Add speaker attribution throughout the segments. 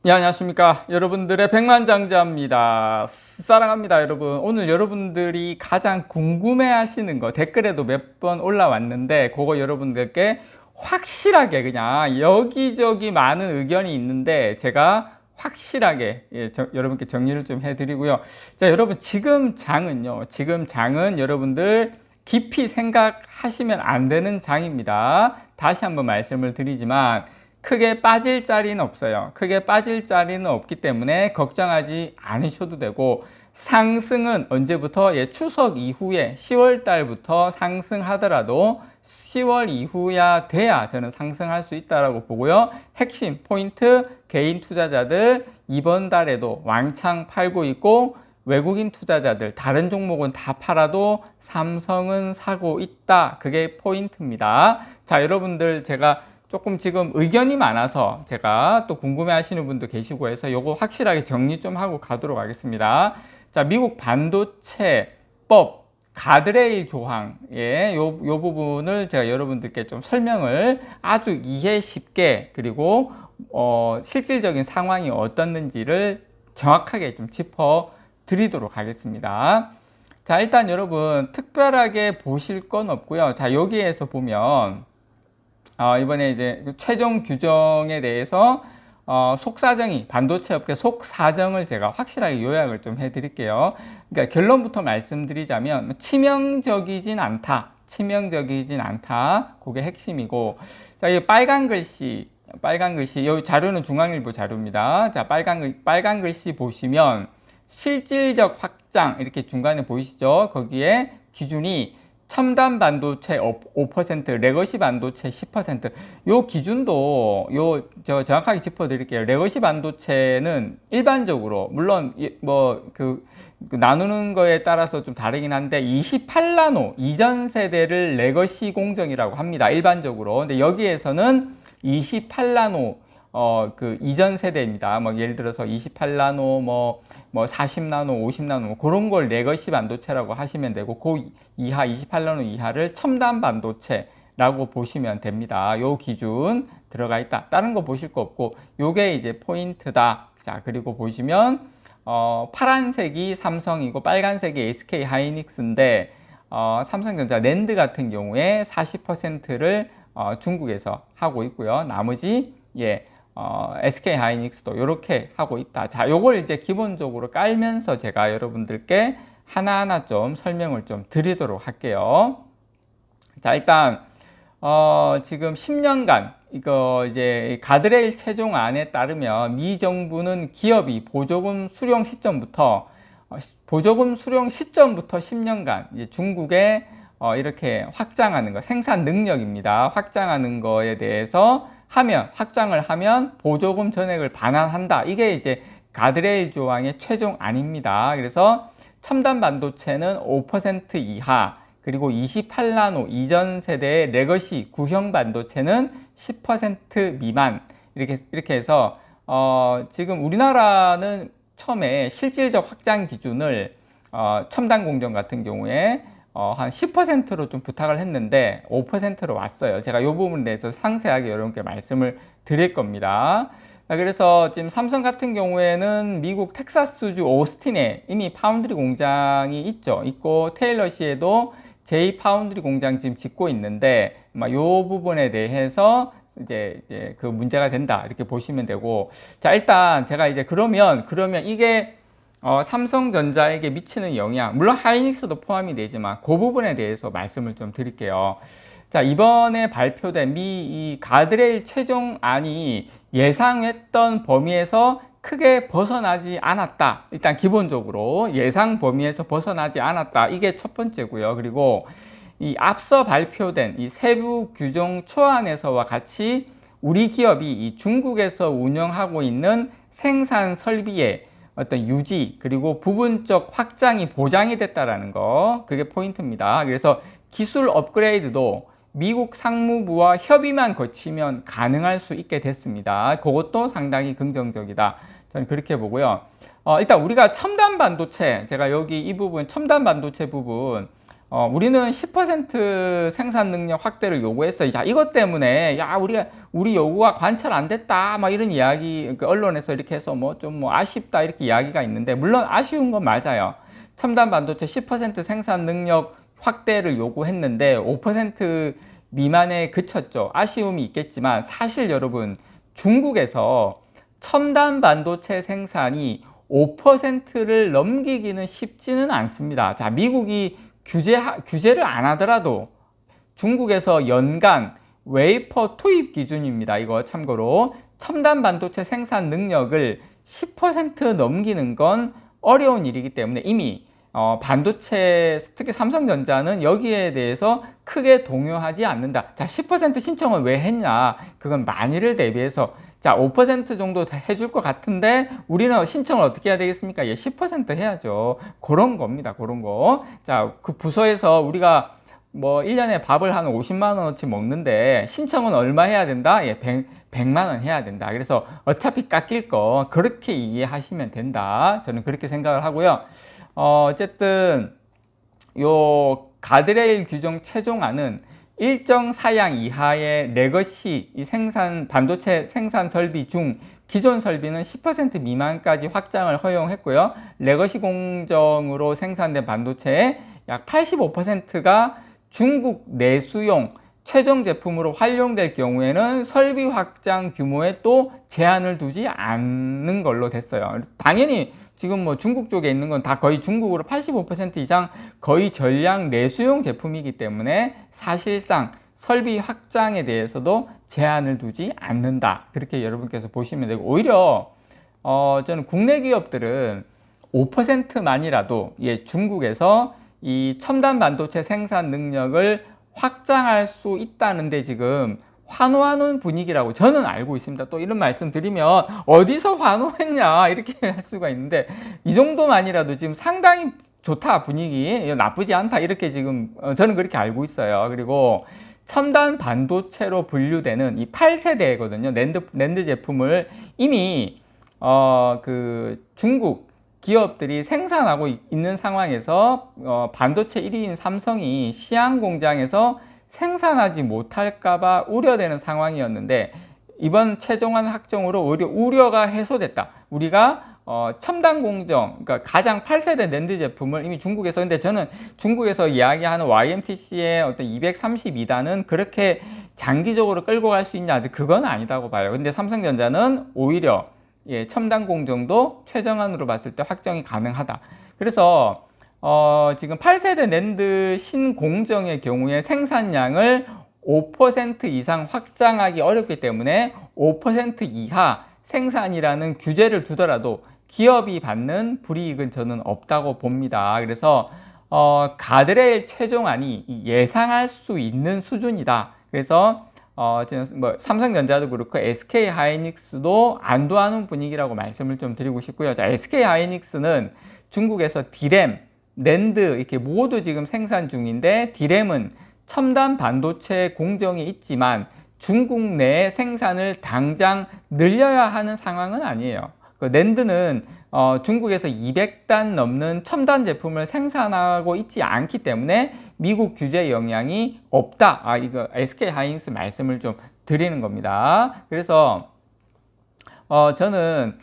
Speaker 1: 네, 안녕하십니까. 여러분들의 백만장자입니다. 사랑합니다, 여러분. 오늘 여러분들이 가장 궁금해 하시는 거 댓글에도 몇 번 올라왔는데, 그거 여러분들께 확실하게 그냥 여기저기 많은 의견이 있는데, 제가 확실하게 여러분께 정리를 좀 해드리고요. 자, 여러분, 지금 장은요. 지금 장은 여러분들 깊이 생각하시면 안 되는 장입니다. 다시 한번 말씀을 드리지만, 크게 빠질 자리는 없어요. 크게 빠질 자리는 없기 때문에 걱정하지 않으셔도 되고, 상승은 언제부터? 추석 이후에 10월 달부터 상승하더라도 10월 이후야 돼야 저는 상승할 수 있다고 보고요. 핵심 포인트, 개인 투자자들 이번 달에도 왕창 팔고 있고, 외국인 투자자들 다른 종목은 다 팔아도 삼성은 사고 있다. 그게 포인트입니다. 자, 여러분들 제가 조금 지금 의견이 많아서 제가 또 궁금해 하시는 분도 계시고 해서 요거 확실하게 정리 좀 하고 가도록 하겠습니다. 자, 미국 반도체법 가드레일 조항, 요 부분을 제가 여러분들께 좀 설명을 아주 이해 쉽게, 그리고 실질적인 상황이 어떻는지를 정확하게 좀 짚어 드리도록 하겠습니다. 자, 일단 여러분 특별하게 보실 건 없고요. 자, 여기에서 보면 이번에 이제 최종 규정에 대해서 속사정이, 반도체 업계 속사정을 제가 확실하게 요약을 좀 해드릴게요. 그러니까 결론부터 말씀드리자면 치명적이진 않다. 치명적이진 않다. 그게 핵심이고, 자, 이 빨간 글씨, 이 자료는 중앙일보 자료입니다. 자, 빨간 글씨 보시면 실질적 확장 이렇게 중간에 보이시죠? 거기에 기준이 첨단 반도체 5%, 레거시 반도체 10%. 요 기준도 저 정확하게 짚어드릴게요. 레거시 반도체는 일반적으로 물론 나누는 거에 따라서 좀 다르긴 한데 28나노 이전 세대를 레거시 공정이라고 합니다. 일반적으로. 근데 여기에서는 28나노 이전 세대입니다. 뭐 예를 들어서 28나노, 뭐 40나노, 50나노 그런 걸 레거시 반도체라고 하시면 되고, 그 이하 28나노 이하를 첨단 반도체라고 보시면 됩니다. 요 기준 들어가 있다. 다른 거 보실 거 없고, 요게 이제 포인트다. 자, 그리고 보시면 파란색이 삼성이고 빨간색이 SK 하이닉스인데, 삼성전자 낸드 같은 경우에 40%를 중국에서 하고 있고요. 나머지 SK 하이닉스도 이렇게 하고 있다. 자, 요걸 이제 기본적으로 깔면서 제가 여러분들께 하나하나 좀 설명을 좀 드리도록 할게요. 자, 일단 지금 10년간 이거 이제 가드레일 최종안에 따르면 미 정부는 기업이 보조금 수령 시점부터 10년간 이제 중국에 이렇게 확장하는 거, 생산 능력입니다. 확장하는 거에 대해서 확장을 하면 보조금 전액을 반환한다. 이게 이제 가드레일 조항의 최종안입니다. 그래서 첨단 반도체는 5% 이하, 그리고 28나노 이전 세대의 레거시 구형 반도체는 10% 미만, 이렇게 해서 지금 우리나라는 처음에 실질적 확장 기준을 첨단 공정 같은 경우에 한 10%로 좀 부탁을 했는데 5%로 왔어요. 제가 이 부분에 대해서 상세하게 여러분께 말씀을 드릴 겁니다. 그래서 지금 삼성 같은 경우에는 미국 텍사스주 오스틴에 이미 파운드리 공장이 있고 테일러시에도 제2 파운드리 공장 지금 짓고 있는데, 이 부분에 대해서 이제 그 문제가 된다 이렇게 보시면 되고, 자, 일단 제가 이제 그러면 이게 삼성전자에게 미치는 영향, 물론 하이닉스도 포함이 되지만 그 부분에 대해서 말씀을 좀 드릴게요. 자, 이번에 발표된 이 가드레일 최종안이 예상했던 범위에서 크게 벗어나지 않았다. 일단 기본적으로 예상 범위에서 벗어나지 않았다. 이게 첫 번째고요. 그리고 이 앞서 발표된 이 세부 규정 초안에서와 같이 우리 기업이 이 중국에서 운영하고 있는 생산 설비의 어떤 유지, 그리고 부분적 확장이 보장이 됐다라는 거, 그게 포인트입니다. 그래서 기술 업그레이드도 미국 상무부와 협의만 거치면 가능할 수 있게 됐습니다. 그것도 상당히 긍정적이다. 저는 그렇게 보고요. 일단 우리가 첨단 반도체, 제가 여기 이 부분 첨단 반도체 부분 우리는 10% 생산 능력 확대를 요구했어요. 자, 이것 때문에 야, 우리 요구가 관철 안 됐다, 막 이런 이야기, 그 언론에서 이렇게 해서 뭐 좀 뭐 아쉽다 이렇게 이야기가 있는데, 물론 아쉬운 건 맞아요. 첨단 반도체 10% 생산 능력 확대를 요구했는데 5% 미만에 그쳤죠. 아쉬움이 있겠지만 사실 여러분, 중국에서 첨단 반도체 생산이 5%를 넘기기는 쉽지는 않습니다. 자, 미국이 규제를 안 하더라도 중국에서 연간 웨이퍼 투입 기준입니다. 이거 참고로 첨단 반도체 생산 능력을 10% 넘기는 건 어려운 일이기 때문에 이미 반도체, 특히 삼성전자는 여기에 대해서 크게 동요하지 않는다. 자, 10% 신청을 왜 했냐? 그건 만일을 대비해서 자, 5% 정도 해줄 것 같은데 우리는 신청을 어떻게 해야 되겠습니까? 예, 10% 해야죠. 그런 겁니다. 그런 거. 자, 그 부서에서 우리가 뭐 1년에 밥을 한 50만 원어치 먹는데 신청은 얼마 해야 된다? 예, 100만 원 해야 된다. 그래서 어차피 깎일 거 그렇게 이해하시면 된다. 저는 그렇게 생각을 하고요. 어쨌든 요 가드레일 규정 최종안은 일정 사양 이하의 레거시 반도체 생산 설비 중 기존 설비는 10% 미만까지 확장을 허용했고요. 레거시 공정으로 생산된 반도체의 약 85%가 중국 내수용 최종 제품으로 활용될 경우에는 설비 확장 규모에 또 제한을 두지 않는 걸로 됐어요. 당연히 지금 뭐 중국 쪽에 있는 건 다 거의 중국으로 85% 이상 거의 전량 내수용 제품이기 때문에 사실상 설비 확장에 대해서도 제한을 두지 않는다. 그렇게 여러분께서 보시면 되고, 오히려 저는 국내 기업들은 5%만이라도 중국에서 이 첨단 반도체 생산 능력을 확장할 수 있다는데 지금 환호하는 분위기라고 저는 알고 있습니다. 또 이런 말씀 드리면 어디서 환호했냐 이렇게 할 수가 있는데, 이 정도만이라도 지금 상당히 좋다, 분위기 나쁘지 않다, 이렇게 지금 저는 그렇게 알고 있어요. 그리고 첨단 반도체로 분류되는 이 8세대거든요. 낸드 제품을 이미 그 중국 기업들이 생산하고 있는 상황에서 반도체 1위인 삼성이 시안 공장에서 생산하지 못할까봐 우려되는 상황이었는데, 이번 최종안 확정으로 오히려 우려가 해소됐다. 우리가 첨단 공정, 그러니까 가장 8세대 낸드 제품을 이미 중국에서, 근데 저는 중국에서 이야기하는 YMTC의 어떤 232단은 그렇게 장기적으로 끌고 갈 수 있냐, 아직 그건 아니다고 봐요. 근데 삼성전자는 오히려 첨단 공정도 최정안으로 봤을 때 확정이 가능하다. 그래서 지금 8세대 낸드 신공정의 경우에 생산량을 5% 이상 확장하기 어렵기 때문에 5% 이하 생산이라는 규제를 두더라도 기업이 받는 불이익은 저는 없다고 봅니다. 그래서 가드레일 최종안이 예상할 수 있는 수준이다. 그래서 뭐 삼성전자도 그렇고 SK 하이닉스도 안도하는 분위기라고 말씀을 좀 드리고 싶고요. 자, SK 하이닉스는 중국에서 디램, 낸드 이렇게 모두 지금 생산 중인데, 디램은 첨단 반도체 공정이 있지만 중국 내 생산을 당장 늘려야 하는 상황은 아니에요. 그 낸드는 중국에서 200단 넘는 첨단 제품을 생산하고 있지 않기 때문에 미국 규제 영향이 없다. 이거 SK 하이닉스 말씀을 좀 드리는 겁니다. 그래서 저는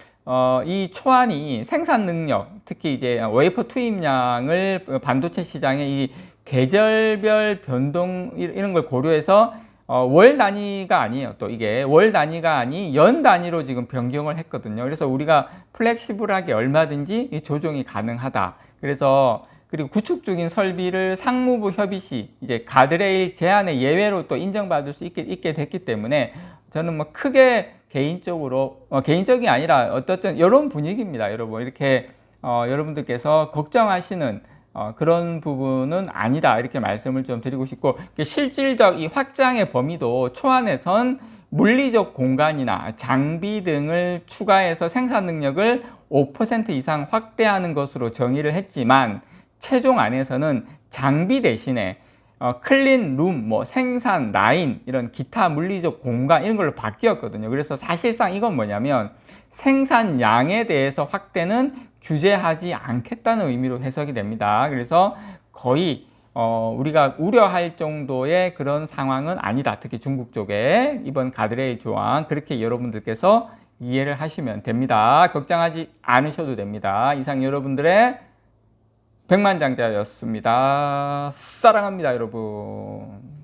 Speaker 1: 이 초안이 생산 능력, 특히 이제 웨이퍼 투입량을 반도체 시장의 이 계절별 변동 이런 걸 고려해서 월 단위가 아니에요. 또 이게 월 단위가 아니 연 단위로 지금 변경을 했거든요. 그래서 우리가 플렉시블하게 얼마든지 조정이 가능하다. 그래서 그리고 구축 중인 설비를 상무부 협의 시 이제 가드레일 제한의 예외로 또 인정받을 수 있게 됐기 때문에 저는 뭐 크게 개인적으로 개인적이 아니라 어떻든 이런 분위기입니다. 여러분 이렇게 여러분들께서 걱정하시는 그런 부분은 아니다, 이렇게 말씀을 좀 드리고 싶고, 실질적 이 확장의 범위도 초안에선 물리적 공간이나 장비 등을 추가해서 생산 능력을 5% 이상 확대하는 것으로 정의를 했지만, 최종안에서는 장비 대신에 클린 룸, 뭐 생산 라인, 이런 기타 물리적 공간 이런 걸로 바뀌었거든요. 그래서 사실상 이건 뭐냐면 생산량에 대해서 확대는 규제하지 않겠다는 의미로 해석이 됩니다. 그래서 거의 우리가 우려할 정도의 그런 상황은 아니다. 특히 중국 쪽에 이번 가드레일 조항 그렇게 여러분들께서 이해를 하시면 됩니다. 걱정하지 않으셔도 됩니다. 이상 여러분들의 백만장자였습니다. 사랑합니다, 여러분.